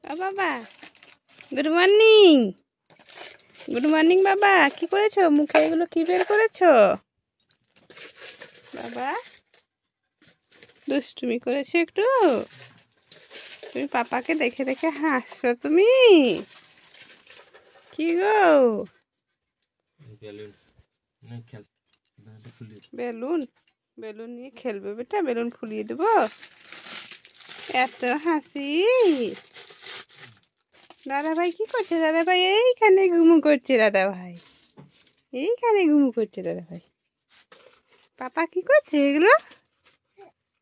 বাবা good morning. Good morning বাবা, কি করেছো? মুখে এগুলো কি বের করেছো বাবা? দুষ্টুমি করেছো একটু? তুমি পাপাকে দেখে দেখে হাসছো তুমি? কি গো? বেলুন বেলুন নিয়ে খেলবে বেটা? বেলুন ফুলিয়ে দেবো? এত হাসি। দাদা ভাই কি করছে? দাদা ভাই এইখানে ঘুমু করছে। দাদা ভাই এইখানে ঘুমু করছে। দাদা ভাই পাপা কি করছে এগুলো?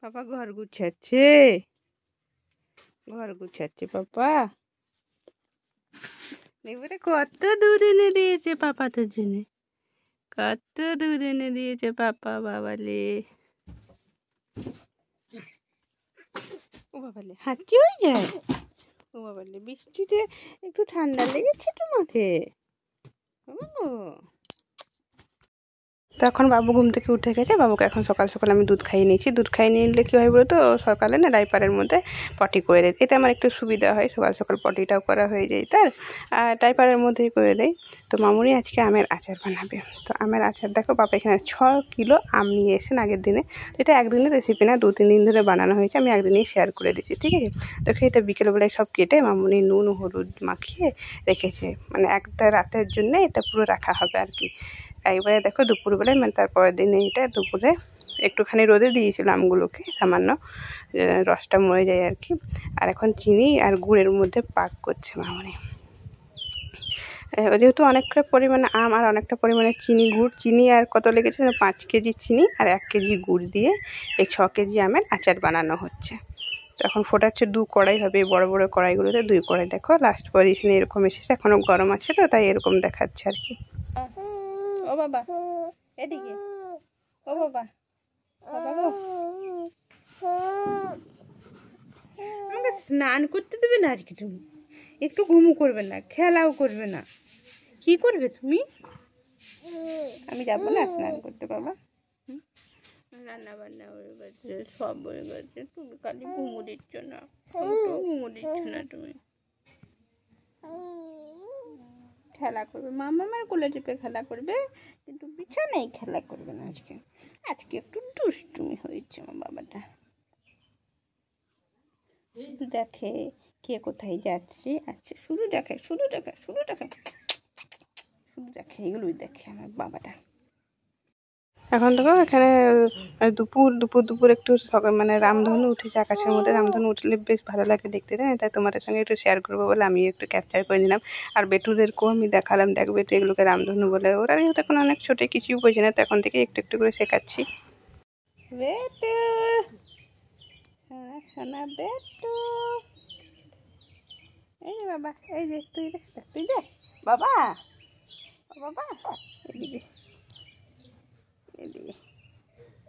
পাপা ঘর গুছাচ্ছে। ঘর গুছাচ্ছে পাপা। এবারে কত দুধ এনে দিয়েছে পাপা তোর জন্য। কত দুধ এনে দিয়েছে পাপা। বাবালে ও বাবালে হাঁচি হয়ে যায়। ও বাবালে বৃষ্টিতে একটু ঠান্ডা লেগেছে তোমাকে? তো এখন বাবু ঘুম থেকে উঠে গেছে। বাবুকে এখন সকাল সকাল আমি দুধ খাইয়ে নিয়েছি। দুধ খাইয়ে নিলে কী হয় বলো তো, সকালে না ডাইপারের মধ্যে পটি করে দেয়। এতে আমার একটু সুবিধা হয়, সকাল সকাল পটিটাও করা হয়ে যায় তার, আর ডাইপারের মধ্যেই করে দেয়। তো মামুনি আজকে আমের আচার বানাবে। তো আমের আচার দেখো, বাবা এখানে 6 কিলো আম নিয়ে এসেছেন আগের দিনে। তো এটা একদিনের রেসিপি না, 2-3 দিন ধরে বানানো হয়েছে। আমি একদিনই শেয়ার করে দিচ্ছি, ঠিক আছে? তো এটা বিকেলবেলায় সব কেটে মামুনি নুন হলুদ মাখিয়ে রেখেছে, মানে একটা রাতের জন্য এটা পুরো রাখা হবে আর কি। একবারে দেখো দুপুরবেলায়, মানে তারপরের দিনে এটা দুপুরে একটুখানি রোদে দিয়েছিল আমগুলোকে, সামান্য রসটা মরে যায় আর কি। আর এখন চিনি আর গুড়ের মধ্যে পাক করছে মামনি। যেহেতু অনেকটা পরিমাণে আম আর অনেকটা পরিমাণে চিনি গুড়, চিনি আর কত লেগেছে 5 কেজি চিনি আর 1 কেজি গুড় দিয়ে এই 6 কেজি আমের আচার বানানো হচ্ছে। তো এখন ফোটাচ্ছে 2 কড়াই হবে, এই বড় বড় কড়াইগুলোতে 2 কড়াই। দেখো লাস্ট পজিশনে এরকম এসেছে, এখনও গরম আছে তো তাই এরকম দেখাচ্ছে আর কি। ও বাবা এদিকে, ও বাবা, বাবা গো, আমাকে স্নান করতে দেবে না আজকে? তুমি একটু ঘুমু করবে না, খেলাও করবে না, কি করবে তুমি? আমি যাবো না স্নান করতে বাবা। রান্না বান্না হয়ে গেছে, সব হয়ে গেছে, তুমি খালি ঘুমু দিচ্ছ না, ঘুমু দিচ্ছ না তুমি। খেলা করবে মামার কোলে চেপে খেলা করবে, কিন্তু বিছানায় খেলা করবে না আজকে। আজকে একটু দুষ্টুমি হয়েছে আমার বাবাটা। শুধু দেখে কে কোথায় যাচ্ছে। আচ্ছা শুধু দেখে শুধু দেখে শুধু দেখে শুধু দেখে, এগুলোই দেখে আমার বাবাটা। এখন দেখো এখানে দুপুর একটু সকাল, মানে রামধনু উঠেছে আকাশের মধ্যে। রামধনু উঠলে বেশ ভালো লাগে দেখতে, তাই তাই তোমাদের সঙ্গে একটু শেয়ার করবো বলে আমি একটু ক্যাপচার করে নিলাম। আর বেটুদেরকেও আমি দেখালাম, দেখ বেটু এগুলোকে রামধনু বলে। ওরা যেহেতু এখন অনেক ছোটো, কিছুই বোঝে না, তো এখন থেকে একটু একটু করে শেখাচ্ছি। বেটু সোনা সোনা বেটু, এই যে বাবা, এই যে তুই দেখ, তুই দেখ বাবা, বাবা এদিকে এদিকে।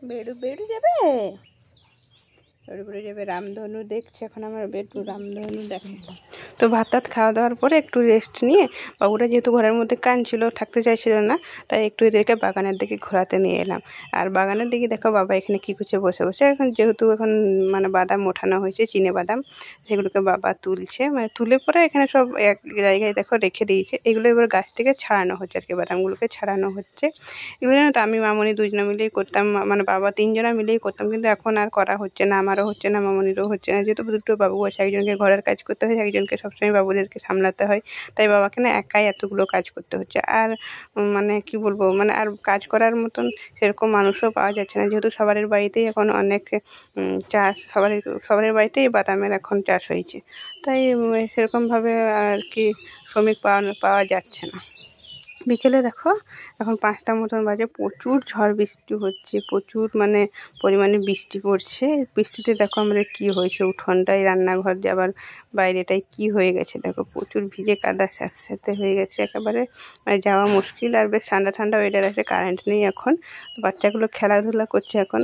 বেড়ু বেড়ু যাবে, বেড়ু বেড়ু যাবে রামধনু দেখছে এখন আমার বেটু, রামধনু দেখে। তো ভাত টাত খাওয়া দাওয়ার পরে একটু রেস্ট নিয়ে, বাবুরা যেহেতু ঘরের মধ্যে কাঁদছিল, থাকতে চাইছিল না, তাই একটু এদেরকে বাগানের দিকে ঘোরাতে নিয়ে এলাম। আর বাগানের দিকে দেখো বাবা এখানে কী করছে বসে বসে। এখন যেহেতু এখন মানে বাদাম ওঠানো হয়েছে, চিনে বাদাম, সেগুলোকে বাবা তুলছে, মানে তুলে পরে এখানে সব এক জায়গায় দেখো রেখে দিয়েছে। এগুলো এবার গাছ থেকে ছাড়ানো হচ্ছে আর কি, বাদামগুলোকে ছাড়ানো হচ্ছে। এগুলো জানো তো আমি মামনি দুজনে মিলেই করতাম, মানে বাবা 3 জনা মিলেই করতাম, কিন্তু এখন আর করা হচ্ছে না, আমারও হচ্ছে না, মামনিরও হচ্ছে না। যেহেতু দুটো বাবু আছে, একজনকে ঘরের কাজ করতে হয়, একজনকে সবসময় বাবুদেরকে সামলাতে হয়, তাই বাবাকে না একাই এতগুলো কাজ করতে হচ্ছে। আর মানে কি বলবো, মানে আর কাজ করার মতন সেরকম মানুষও পাওয়া যাচ্ছে না, যেহেতু সবার বাড়িতেই এখন অনেক চাষ, সবার বাড়িতেই বাদামের এখন চাষ হয়েছে, তাই সেরকমভাবে আর কি শ্রমিক পাওয়া যাচ্ছে না। বিকেলে দেখো এখন 5টা মতন বাজে, প্রচুর ঝড় বৃষ্টি হচ্ছে, প্রচুর মানে পরিমাণে বৃষ্টি পড়ছে। বৃষ্টিতে দেখো আমাদের কী হয়েছে, উঠোনটাই, রান্নাঘর যাবার বাইরেটাই কি হয়ে গেছে দেখো, প্রচুর ভিজে কাদা স্যাঁতস্যাঁতে হয়ে গেছে একেবারে, মানে যাওয়া মুশকিল। আর বেশ ঠান্ডা ঠান্ডা ওয়েদার আছে, কারেন্ট নেই এখন, বাচ্চাগুলো খেলাধুলা করছে এখন।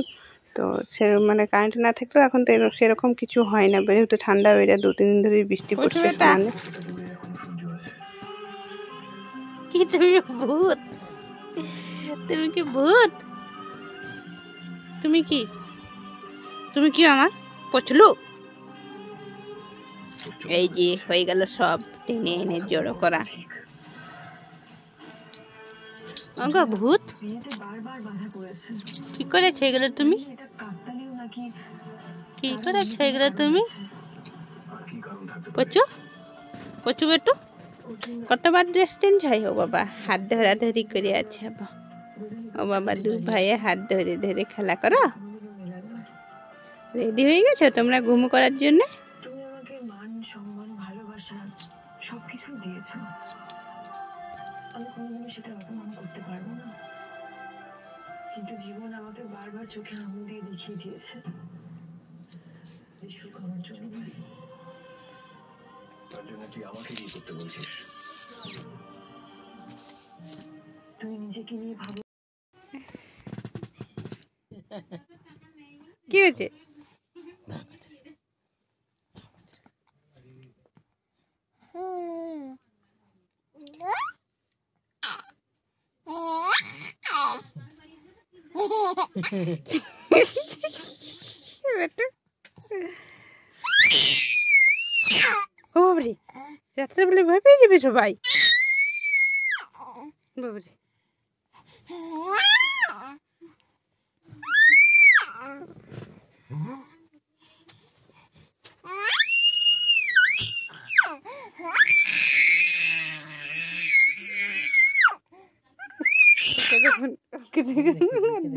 তো সে মানে কারেন্ট না থাকলেও এখন তো সেরকম কিছু হয় না, যেহেতু ঠান্ডা ওয়েদার, 2-3 দিন ধরে বৃষ্টি পড়ছে সমানে। কি তুমি ভূত? তুমি কি ভূত? তুমি কি আমার পছলু? এই যে হয়ে গেল সব টেনে এনে জড়ো করা। ওগো ভূত, কি করেছো এগুলো তুমি? কি করেছো এগুলো তুমি? পচু পচু বেটু কতবার ড্রেস চেঞ্জ হয়? ও বাবা হাত ধরাধরি করে আছে। ও বাবা দু ভাইয়ে হাত ধরে ধরে খেলা করো। রেডি হয়ে গেছো তোমরা ঘুম করার জন্য? তুমি আমাকে মান সম্মান ভালোবাসা সবকিছু দিয়েছো, আমি কোনোদিনও সেটা অপমান করতে পারবো না। কিন্তু জীবন আমাকে বারবার চোখে আঙুল দিয়ে দেখিয়ে দিয়েছে এই সুখ আমার জন্য নয়। তার জন্য তুই আমাকে কি করতে বলছিস? তুমি নিজেকে নিয়ে ভাবো। কি হয়েছে? রাত্রে বলে ভয় পেয়ে যাবে সবাই। বাবরে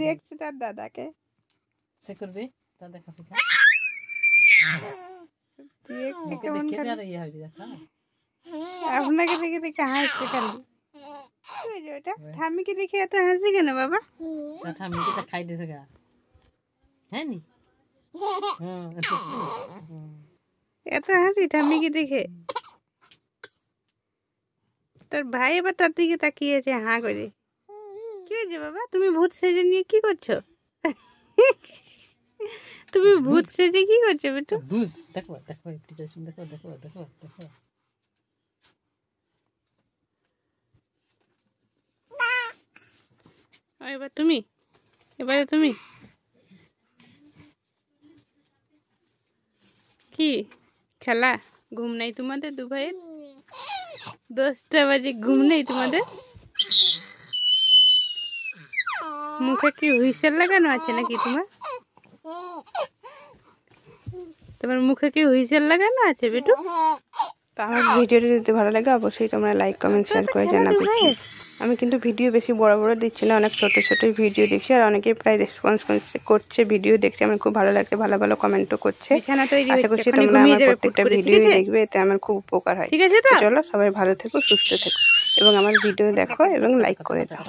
দেখছি তার দাদাকে সে করবে দাদা কাছে আপনাকে দেখে দেখে হাসছে কেন? ঠাম্মিকে দেখে এত হাসি কেন বাবা? ঠাম্মিকে তো খাই দিয়েছে গা, হ্যাঁ নি? এত হাসি ঠাম্মিকে দেখে? তোর ভাই এবার তোর দিকে তাকিয়েছে হাঁ করে। কি হয়েছে বাবা? তুমি ভূত সেজে নিয়ে কি করছো? তুমি ভূত সেজে কি করছো বেটু? ভূত দেখো দেখো দেখো দেখো দেখো দেখো। এবারে তুমি কি খেলা? ঘুম নাই তোমাদের দু ভাইয়ের? 10টা বাজে ঘুম নেই তোমাদের? মুখে কি হুইসেল লাগানো আছে নাকি তোমার? তোমার মুখে কি হুইসেল লাগানো আছে বেটু? তো আমার ভিডিওটি যদি ভালো লাগে অবশ্যই তোমরা লাইক কমেন্ট শেয়ার করে জানাবে। আমি কিন্তু ভিডিও বেশি বড় বড় দিচ্ছি না, অনেক ছোট ছোট ভিডিও দেখছি আর অনেকে প্রায় রেসপন্স করছে, ভিডিও দেখছে, আমার খুব ভালো লাগছে, ভালো ভালো কমেন্টও করছে। আশা করছি তোমরা আমার প্রত্যেকটা ভিডিও দেখবে, এতে আমার খুব উপকার হয়। ঠিক আছে, চলো সবাই ভালো থেকো, সুস্থ থেকো এবং আমার ভিডিও দেখো এবং লাইক করে দাও।